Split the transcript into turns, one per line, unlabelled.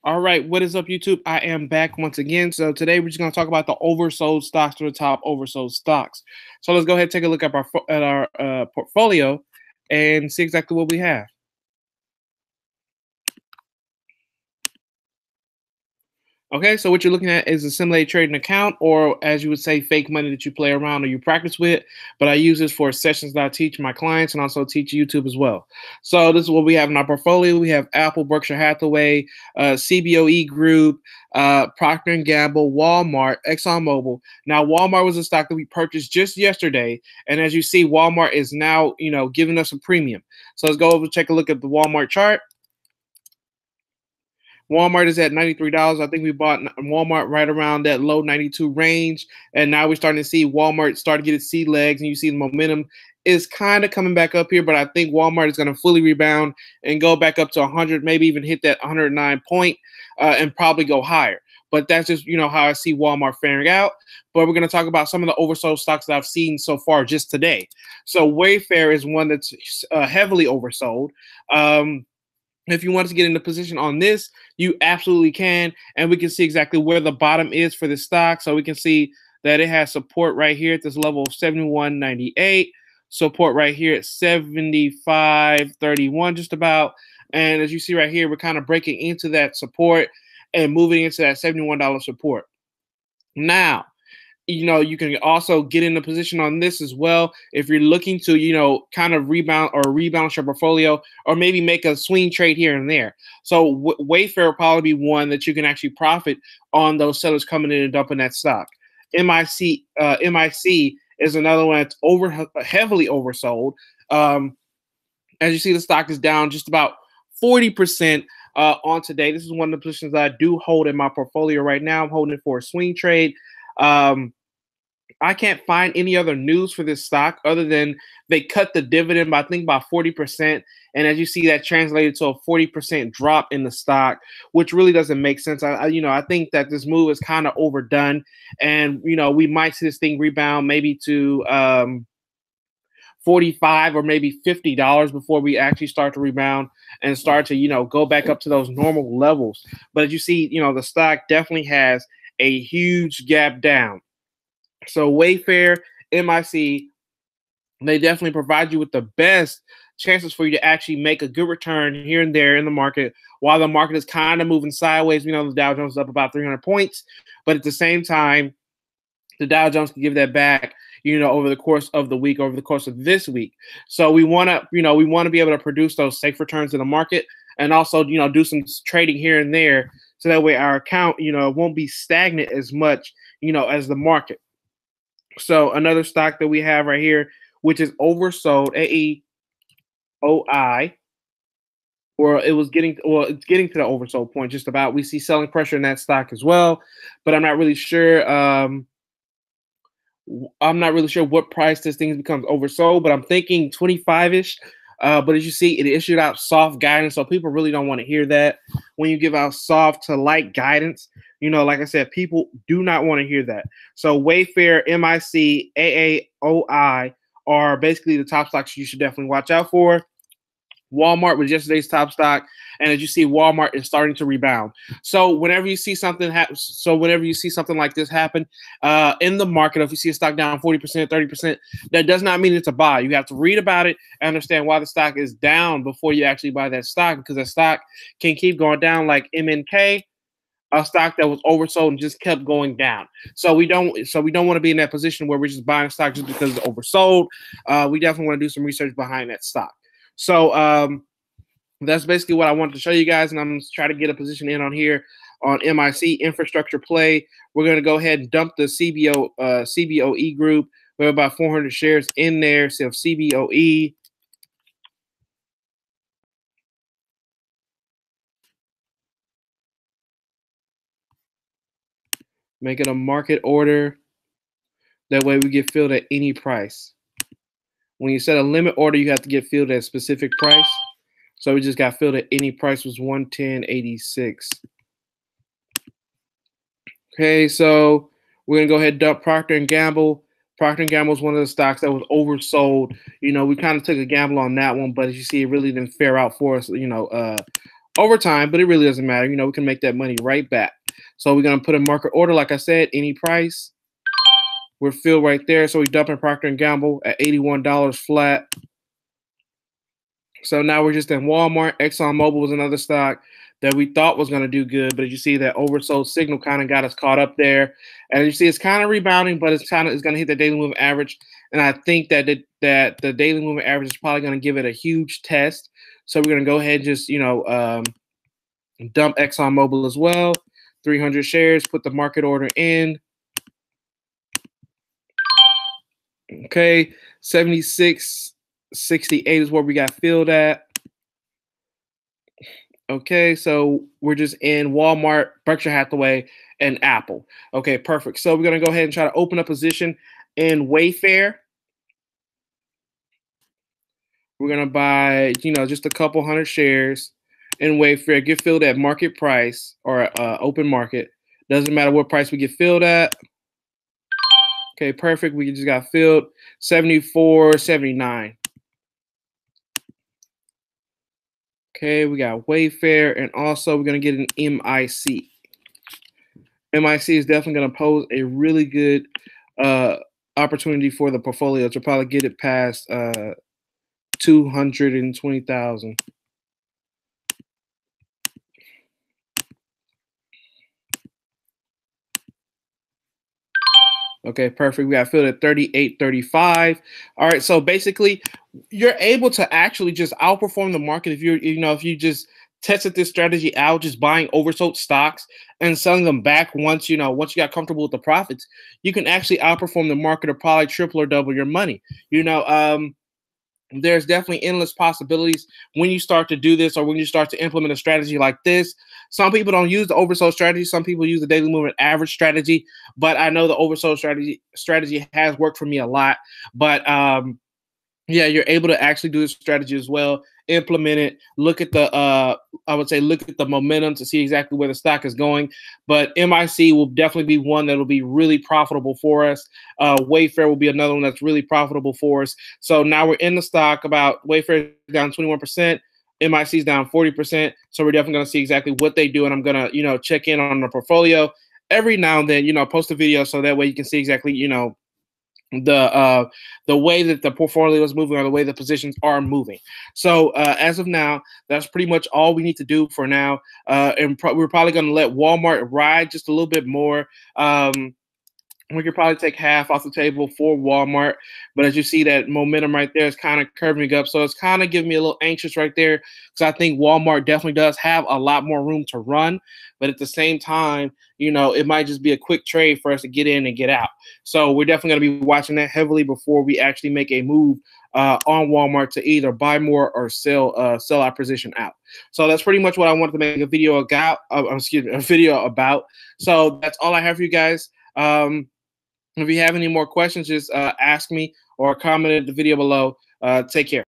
All right, what is up, YouTube? I am back once again. So today we're just going to talk about the oversold stocks to the top oversold stocks. So let's go ahead and take a look at our portfolio and see exactly what we have. Okay, so what you're looking at is a simulated trading account, or as you would say, fake money that you play around or you practice with. But I use this for sessions that I teach my clients and also teach YouTube as well. So this is what we have in our portfolio. We have Apple, Berkshire Hathaway, CBOE Group, Procter and Gamble, Walmart, ExxonMobil. Now, Walmart was a stock that we purchased just yesterday, and as you see, Walmart is now giving us a premium. So let's go over and take a look at the Walmart chart. Walmart is at $93. I think we bought Walmart right around that low 92 range. And now we're starting to see Walmart start to get its sea legs, and you see the momentum is kind of coming back up here. But I think Walmart is going to fully rebound and go back up to 100, maybe even hit that 109 point and probably go higher. But that's just, how I see Walmart faring out. But we're going to talk about some of the oversold stocks that I've seen so far just today. So Wayfair is one that's heavily oversold. If you want to get into position on this, you absolutely can. And we can see exactly where the bottom is for this stock. So we can see that it has support right here at this level of 71.98, support right here at 75.31 just about. And as you see right here, we're kind of breaking into that support and moving into that $71 support. Now, you can also get in a position on this as well if you're looking to, kind of rebalance your portfolio, or maybe make a swing trade here and there. So Wayfair will probably be one that you can actually profit on those sellers coming in and dumping that stock. MIC is another one that's heavily oversold. As you see, the stock is down just about 40% on today. This is one of the positions that I do hold in my portfolio right now. I'm holding it for a swing trade. I can't find any other news for this stock other than they cut the dividend by, I think, about 40%. And as you see, that translated to a 40% drop in the stock, which really doesn't make sense. I think that this move is kind of overdone, and we might see this thing rebound maybe to $45 or maybe $50 before we actually start to rebound and start to go back up to those normal levels. But as you see, the stock definitely has a huge gap down. So Wayfair, MIC, they definitely provide you with the best chances for you to actually make a good return here and there in the market, while the market is kind of moving sideways. The Dow Jones is up about 300 points, but at the same time, the Dow Jones can give that back, over the course of the week, over the course of this week. So we want to, be able to produce those safe returns in the market, and also, do some trading here and there, so that way our account, won't be stagnant as much, as the market. So another stock that we have right here, which is oversold, AEOI, or it's getting to the oversold point just about. We see selling pressure in that stock as well, but I'm not really sure. I'm not really sure what price this thing becomes oversold, but I'm thinking 25-ish. But as you see, it issued out soft guidance, so people really don't want to hear that. When you give out soft to light guidance, like I said, people do not want to hear that. So Wayfair, MIC, AAOI are basically the top stocks you should definitely watch out for. Walmart was yesterday's top stock, and as you see, Walmart is starting to rebound. So whenever you see something like this happen in the market, if you see a stock down 40%, 30%, that does not mean it's a buy. You have to read about it and understand why the stock is down before you actually buy that stock, because that stock can keep going down, like MNK, a stock that was oversold and just kept going down. So we don't want to be in that position where we're just buying a stock just because it's oversold. We definitely want to do some research behind that stock. So that's basically what I wanted to show you guys, and I'm going to try to get a position in on here on MIC, infrastructure play. We're going to go ahead and dump the CBOE group. We have about 400 shares in there, so CBOE. Make it a market order. That way we get filled at any price. When you set a limit order, you have to get filled at a specific price. So we just got filled at any price, was 110.86. Okay, so we're going to go ahead and dump Procter and Gamble. Procter & Gamble is one of the stocks that was oversold. We kind of took a gamble on that one, but as you see, it really didn't fare out for us, over time, but it really doesn't matter. You know, we can make that money right back. So we're gonna put a market order, like I said, any price. We're filled right there. So we dump in Procter and Gamble at $81 flat. So now we're just in Walmart. ExxonMobil was another stock that we thought was going to do good, but you see that oversold signal kind of got us caught up there. And you see it's kind of rebounding, but it's going to hit the daily moving average. And I think that the daily moving average is probably going to give it a huge test. So we're going to go ahead and just dump ExxonMobil as well. 300 shares. Put the market order in. Okay, 76.68 is where we got filled at. Okay, so we're just in Walmart, Berkshire Hathaway, and Apple. Okay, perfect. So we're going to go ahead and try to open a position in Wayfair. We're going to buy, just a couple hundred shares in Wayfair. Get filled at market price or open market. Doesn't matter what price we get filled at. Okay, perfect. We just got filled 74.79. Okay, we got Wayfair, and also we're going to get an MIC. MIC is definitely going to pose a really good opportunity for the portfolio to probably get it past 220,000. Okay, perfect. We got filled at 38.35. All right, so basically, you're able to actually just outperform the market if if you just tested this strategy out, just buying oversold stocks and selling them back once you got comfortable with the profits. You can actually outperform the market or probably triple or double your money. There's definitely endless possibilities when you start to do this or when you start to implement a strategy like this. Some people don't use the oversold strategy. Some people use the daily moving average strategy, but I know the oversold strategy has worked for me a lot. But yeah, you're able to actually do this strategy as well. Implement it. Look at look at the momentum to see exactly where the stock is going. But MIC will definitely be one that will be really profitable for us. Wayfair will be another one that's really profitable for us. So now we're in the stock. About Wayfair down 21%. MIC is down 40%. So we're definitely going to see exactly what they do, and I'm gonna check in on the portfolio every now and then. Post a video so that way you can see exactly the way that the portfolio is moving or the way the positions are moving. So as of now, that's pretty much all we need to do for now. And we're probably going to let Walmart ride just a little bit more. We could probably take half off the table for Walmart, but as you see, that momentum right there is kind of curving up. So it's kind of giving me a little anxious right there because I think Walmart definitely does have a lot more room to run. But at the same time, it might just be a quick trade for us to get in and get out. So we're definitely going to be watching that heavily before we actually make a move on Walmart to either buy more or sell our position out. So that's pretty much what I wanted to make a video about. So that's all I have for you guys. If you have any more questions, just ask me or comment in the video below. Take care.